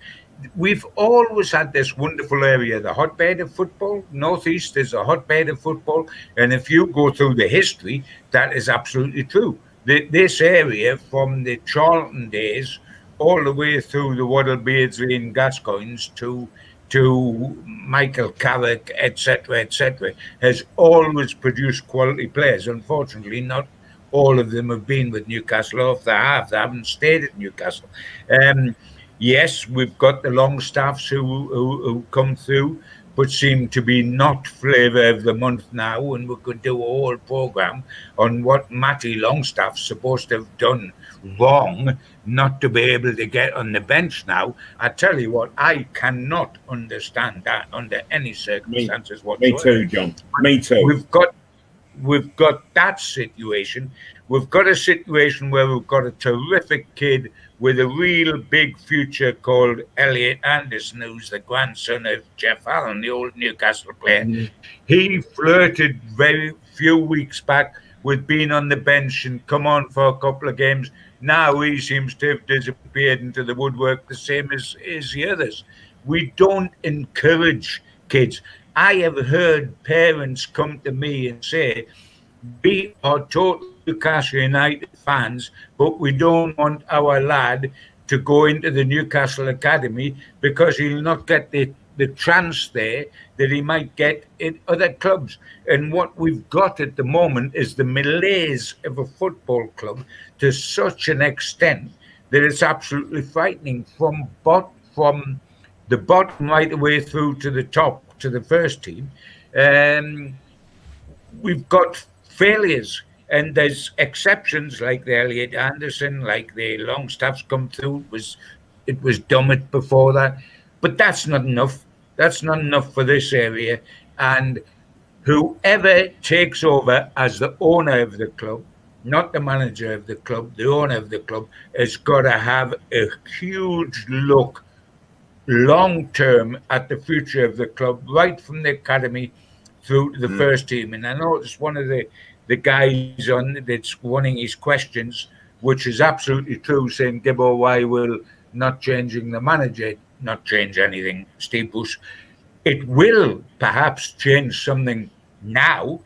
D: We've always had this wonderful area, the hotbed of football. Northeast is a hotbed of football. And if you go through the history, that is absolutely true. This area, from the Charlton days all the way through the Waddle Beardsley and Gascoignes to Michael Carrick, etc., has always produced quality players. Unfortunately, not all of them have been with Newcastle, or if they haven't stayed at Newcastle. Yes, we've got the Longstaffs who come through, but seem to be not flavour of the month now, and we could do a whole programme on what Matty Longstaff's supposed to have done wrong not to be able to get on the bench now. I tell you what, I cannot understand that under any circumstances whatsoever.
C: Me too, John. Me too.
D: We've got that situation. We've got a situation where we've got a terrific kid with a real big future called Elliot Anderson, who's the grandson of Jeff Allen, the old Newcastle player. Mm-hmm. He flirted very few weeks back with being on the bench and come on for a couple of games. Now he seems to have disappeared into the woodwork, the same as the others. We don't encourage kids. I have heard parents come to me and say, we are total Newcastle United fans, but we don't want our lad to go into the Newcastle Academy because he'll not get the chance there that he might get in other clubs. And what we've got at the moment is the malaise of a football club to such an extent that it's absolutely frightening, from the bottom right away through to the top, to the first team. We've got failures, and there's exceptions like the Elliot Anderson, like the Longstaffs come through. It was Dummett before that, but that's not enough. That's not enough for this area. And whoever takes over as the owner of the club, not the manager of the club, the owner of the club, has got to have a huge look long term at the future of the club, right from the academy through to the first team. And I noticed one of the guys on that's running his questions, which is absolutely true, saying, Gibbo, why will not changing the manager not change anything, Steve Bush? It will perhaps change something now.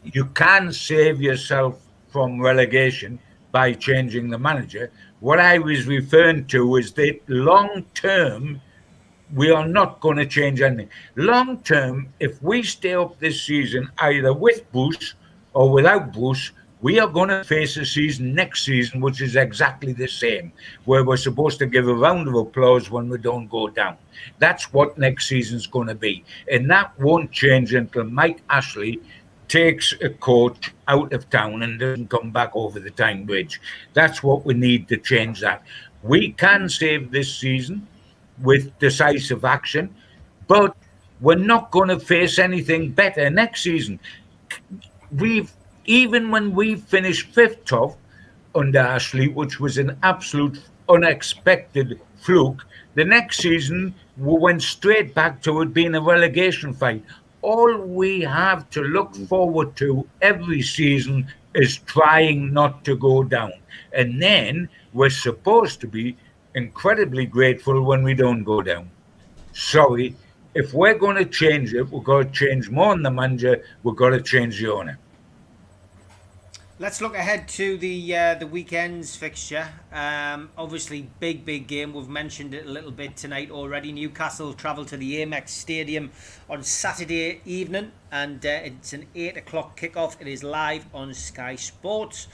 D: You can save yourself from relegation by changing the manager. What I was referring to is that long term, we are not going to change anything. Long term, if we stay up this season, either with Bush or without Bush, we are going to face a season next season, which is exactly the same, where we're supposed to give a round of applause when we don't go down. That's what next season's going to be. And that won't change until Mike Ashley takes a coach out of town and doesn't come back over the Tyne Bridge. That's what we need to change that. We can save this season with decisive action, but we're not going to face anything better next season. Even when we finished fifth top under Ashley, which was an absolute unexpected fluke, the next season we went straight back to it being a relegation fight. all we have to look forward to every season is trying not to go down. And then we're supposed to be incredibly grateful when we don't go down. Sorry, if we're going to change it, we've got to change more than the manager, we've got to change the owner.
B: Let's look ahead to the weekend's fixture. Obviously, big game. We've mentioned it a little bit tonight already. Newcastle travel to the Amex Stadium on Saturday evening, and it's an 8 o'clock kickoff. It is live on Sky Sports.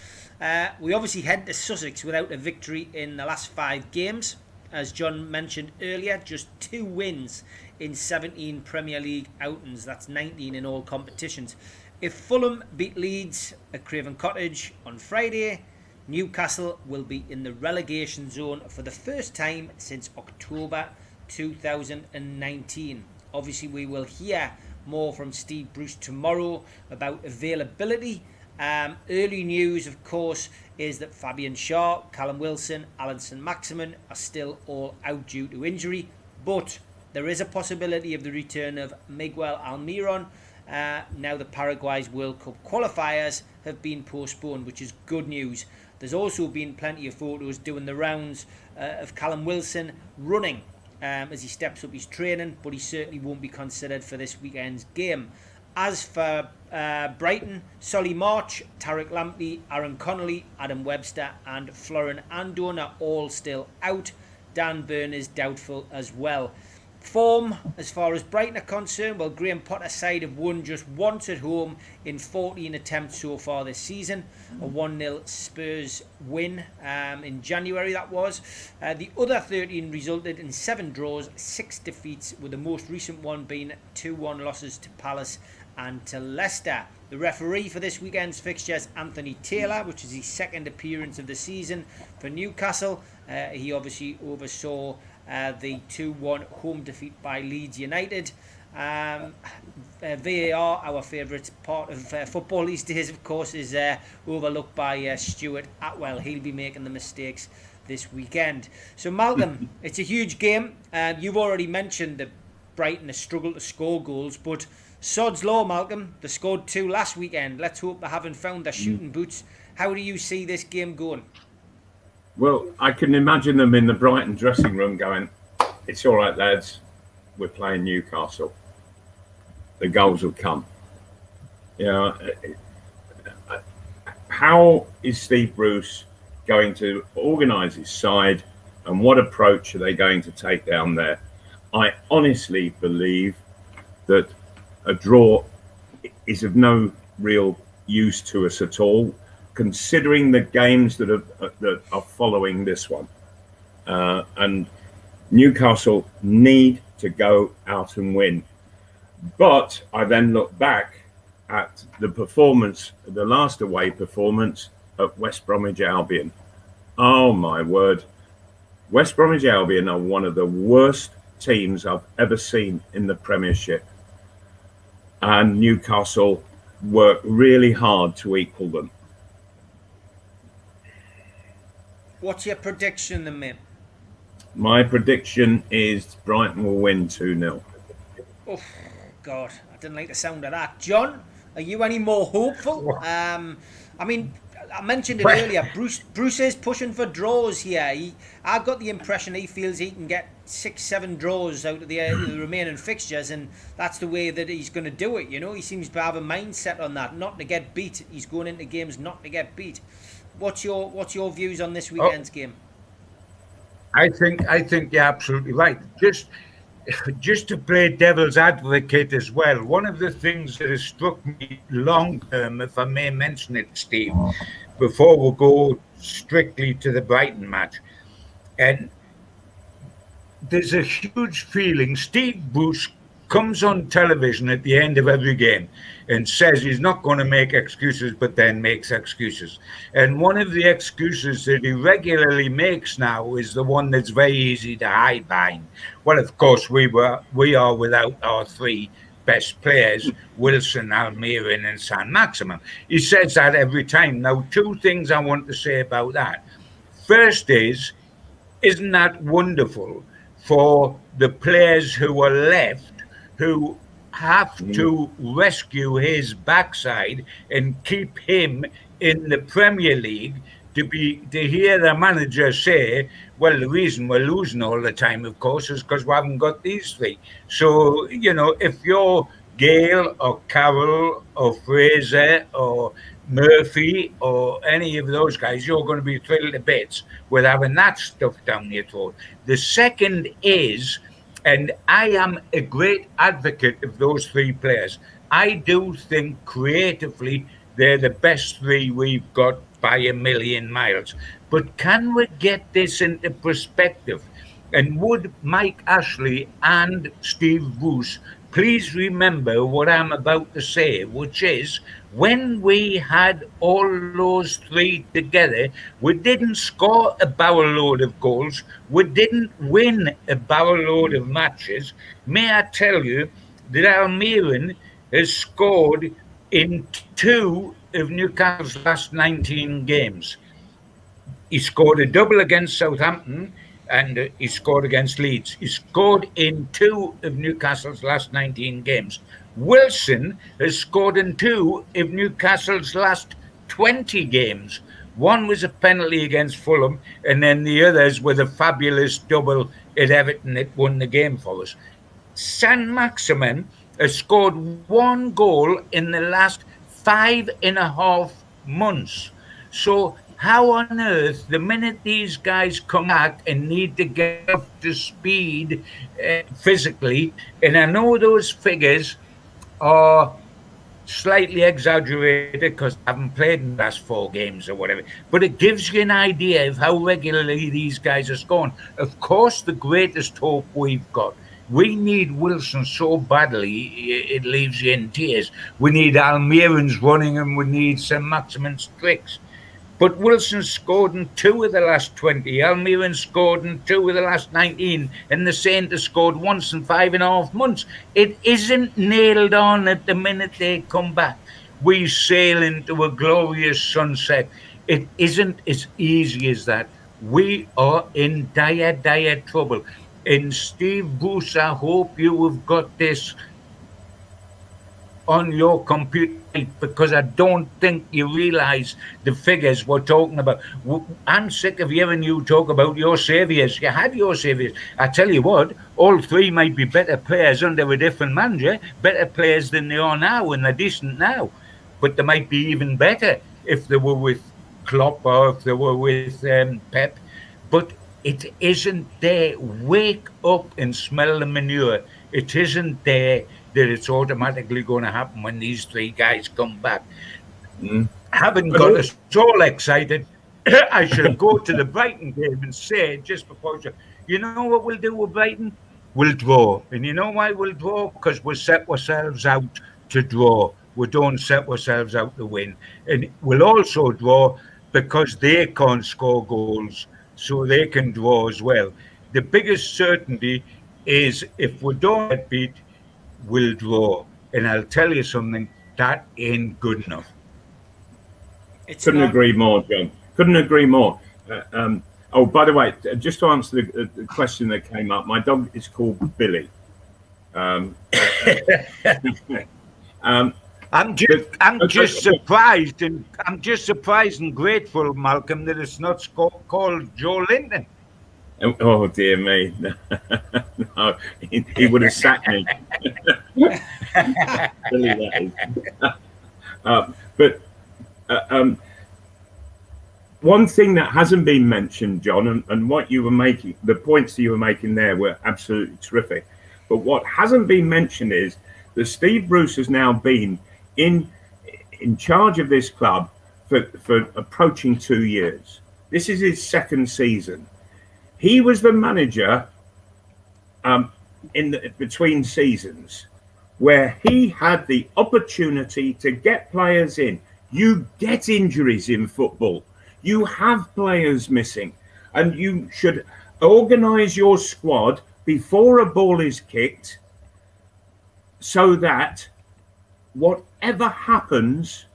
B: We obviously head to Sussex without a victory in the last 5 games. As John mentioned earlier, just 2 wins in 17 Premier League outings. That's 19 in all competitions. If Fulham beat Leeds at Craven Cottage on Friday, Newcastle will be in the relegation zone for the first time since October 2019. Obviously, we will hear more from Steve Bruce tomorrow about availability. Early news, of course, is that Fabian Schär, Callum Wilson, Allan Maximin are still all out due to injury. But there is a possibility of the return of Miguel Almiron. Now the Paraguay's World Cup qualifiers have been postponed, which is good news. There's also been plenty of photos doing the rounds of Callum Wilson running as he steps up his training, but he certainly won't be considered for this weekend's game. As for Brighton, Solly March, Tariq Lamptey, Aaron Connolly, Adam Webster and Florin Andone are all still out. Dan Burn is doubtful as well. Form, as far as Brighton are concerned, well, Graham Potter's side have won just once at home in 14 attempts so far this season. A 1-0 Spurs win in January, that was. The other 13 resulted in 7 draws, 6 defeats, with the most recent one being 2-1 losses to Palace and to Leicester. The referee for this weekend's fixture is Anthony Taylor, which is his second appearance of the season for Newcastle. He obviously oversaw the 2-1 home defeat by Leeds United. VAR, our favourite part of football these days, of course, is overlooked by Stuart Atwell. He'll be making the mistakes this weekend. So, Malcolm, it's a huge game. You've already mentioned that Brighton has struggled to score goals, but sod's law, Malcolm. They scored 2 last weekend. Let's hope they haven't found their shooting boots. How do you see this game going?
C: Well, I can imagine them in the Brighton dressing room going, "It's all right, lads. We're playing Newcastle. The goals will come." You know, how is Steve Bruce going to organise his side, and what approach are they going to take down there? I honestly believe that a draw is of no real use to us at all, considering the games that are following this one. And Newcastle need to go out and win. But I then look back at the performance, the last away performance at West Bromwich Albion. Oh my word. West Bromwich Albion are one of the worst teams I've ever seen in the Premiership. And Newcastle worked really hard to equal them.
B: What's your prediction then, mate? My
C: prediction is Brighton will win 2-0.
B: Oh, God, I didn't like the sound of that. John, are you any more hopeful? I mean, I mentioned it earlier. Bruce is pushing for draws here. I got the impression he feels he can get 6-7 draws out of the remaining fixtures, and that's the way that he's going to do it. You know, he seems to have a mindset on that, not to get beat. He's going into games not to get beat. What's your views on this weekend's game?
D: I think you're absolutely right. Just to play devil's advocate as well, one of the things that has struck me long term, if I may mention it, Steve, before we go strictly to the Brighton match, and there's a huge feeling. Steve Bruce comes on television at the end of every game and says he's not going to make excuses, but then makes excuses. And one of the excuses that he regularly makes now is the one that's very easy to hide behind. Well, of course, we are without our 3 best players, Wilson, Almiron and San Maximin. He says that every time. Now, 2 things I want to say about that. First isn't that wonderful for the players who are left, who have to rescue his backside and keep him in the Premier League to hear the manager say, well, the reason we're losing all the time, of course, is because we haven't got these three. So, if you're Gale or Carroll or Fraser or Murphy or any of those guys, you're going to be thrilled to bits with having that stuff down your throat. The second is, and I am a great advocate of those three players. I do think creatively they're the best three we've got by a million miles. But can we get this into perspective? And would Mike Ashley and Steve Bruce please remember what I'm about to say, which is when we had all those three together, we didn't score a barrel load of goals. We didn't win a barrel load of matches. May I tell you that Almiron has scored in 2 of Newcastle's last 19 games. He scored a double against Southampton and he scored against Leeds. He scored in 2 of Newcastle's last 19 games. Wilson has scored in 2 of Newcastle's last 20 games. One was a penalty against Fulham, and then the others were the fabulous double at Everton that won the game for us. Saint-Maximin has scored 1 goal in the last 5.5 months. So how on earth, the minute these guys come back and need to get up to speed physically, and I know those figures are slightly exaggerated because I haven't played in the last 4 games or whatever, but it gives you an idea of how regularly these guys are scoring. Of course, the greatest hope we've got, we need Wilson so badly, it leaves you in tears. We need Almiron's running and we need Saint-Maximin's tricks. But Wilson scored in 2 of the last 20. Almiron scored in 2 of the last 19. And the Saint has scored once in 5.5 months. It isn't nailed on at the minute they come back. We sail into a glorious sunset. It isn't as easy as that. We are in dire, dire trouble. And Steve Bruce, I hope you have got this on your computer, because I don't think you realise the figures we're talking about. I'm sick of hearing you talk about your saviours. You had your saviours. I tell you what, all 3 might be better players under a different manager, better players than they are now, and they're decent now. But they might be even better if they were with Klopp or if they were with Pep. But it isn't there. Wake up and smell the manure. It isn't there that it's automatically going to happen when these 3 guys come back. Haven't got us all excited. I should go to the Brighton game and say, just before you know what we'll do with Brighton? We'll draw. And you know why we'll draw? Because we set ourselves out to draw. We don't set ourselves out to win. And we'll also draw because they can't score goals, so they can draw as well. The biggest certainty is if we don't get beat, we'll draw. And I'll tell you something, that ain't good enough.
C: Couldn't agree more, John. Couldn't agree more. Oh, by the way, just to answer the question that came up, my dog is called Billy. I'm just surprised and grateful, Malcolm, that it's not called Joe Linton. Oh dear me! No, he would have sacked me. But one thing that hasn't been mentioned, John, and what you were making, the points that you were making there were absolutely terrific. But what hasn't been mentioned is that Steve Bruce has now been in charge of this club for approaching 2 years. This is his 2nd season. He was the manager between seasons where he had the opportunity to get players in. You get injuries in football. You have players missing, and you should organise your squad before a ball is kicked so that whatever happens,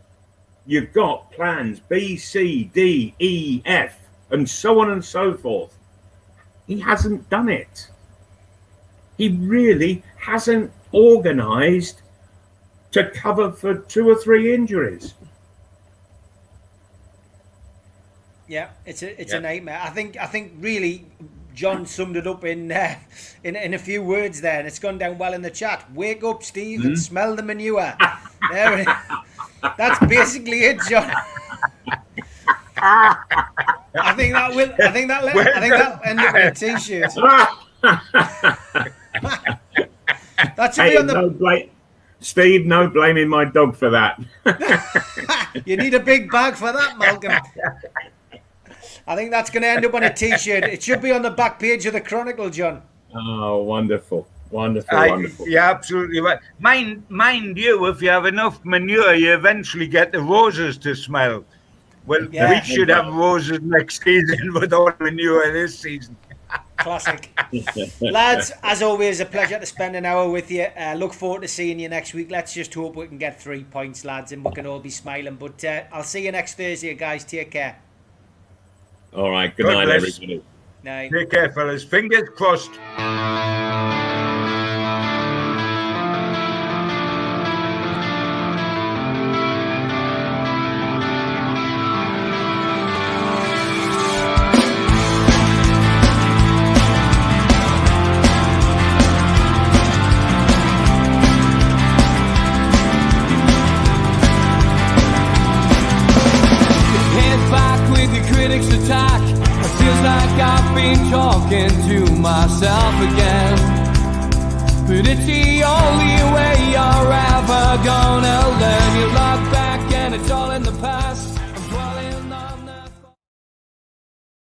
C: you've got plans B, C, D, E, F, and so on and so forth. He hasn't done it. He really hasn't organised to cover for 2 or 3 injuries.
B: Yeah, it's a nightmare. I think really John summed it up in a few words there, and it's gone down well in the chat. Wake up, Steve, and smell the manure. There it is. That's basically it, John. I think that'll end up in a t-shirt. That should be on the.
C: Steve, no blaming my dog for that.
B: You need a big bag for that, Malcolm. I think that's going to end up on a t-shirt. It should be on the back page of the Chronicle, John.
C: Oh, wonderful. Wonderful.
D: Yeah, absolutely right. Mind you, if you have enough manure, you eventually get the roses to smell. Well, we should have roses next season without manure this season.
B: Classic. Lads, as always, a pleasure to spend an hour with you. Look forward to seeing you next week. Let's just hope we can get 3 points, lads, and we can all be smiling. But I'll see you next Thursday, guys. Take care.
C: All right. Good night, everybody.
B: Night.
D: Take care, fellas. Fingers crossed.
A: Attack. It feels like I've been talking to myself again, but it's the only